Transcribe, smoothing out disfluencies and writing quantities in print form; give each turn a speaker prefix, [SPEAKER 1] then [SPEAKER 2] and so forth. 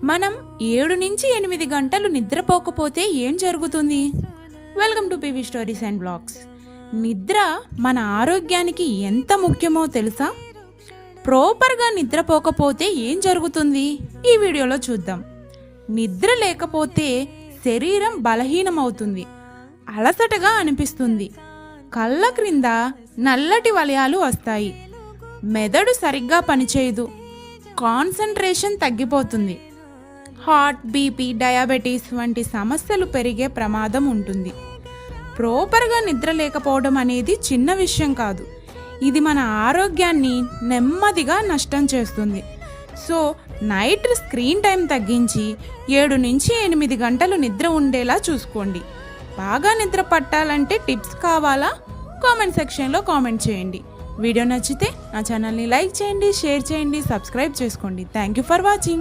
[SPEAKER 1] మనం 7 నుంచి 8 గంటలు నిద్రపోకపోతే ఏం జరుగుతుంది? Welcome to PV stories and blogs. నిద్ర మన ఆరోగ్యానికి ఎంత ముఖ్యమో తెలుసా? ప్రాపర్గా నిద్రపోకపోతే ఏం జరుగుతుంది ఈ వీడియోలో చూద్దాం. నిద్ర లేకపోతే శరీరం బలహీనమవుతుంది, అలసటగా అనిపిస్తుంది, కళ్ళ క్రింద నల్లటి వలయాలు వస్తాయి, మెదడు సరిగ్గా పనిచేయదు, కాన్సంట్రేషన్ తగ్గిపోతుంది, హార్ట్, బీపీ, డయాబెటీస్ వంటి సమస్యలు పెరిగే ప్రమాదం ఉంటుంది. ప్రాపర్గా నిద్ర లేకపోవడం అనేది చిన్న విషయం కాదు. ఇది మన ఆరోగ్యాన్ని నెమ్మదిగా నష్టం చేస్తుంది. సో నైట్ స్క్రీన్ టైం తగ్గించి 7 నుంచి 8 గంటలు నిద్ర ఉండేలా చూసుకోండి. బాగా నిద్ర పట్టాలంటే టిప్స్ కావాలా? కామెంట్ సెక్షన్లో కామెంట్ చేయండి. వీడియో నచ్చితే నా ఛానల్ని లైక్ చేయండి, షేర్ చేయండి, సబ్స్క్రైబ్ చేసుకోండి. Thank you for watching.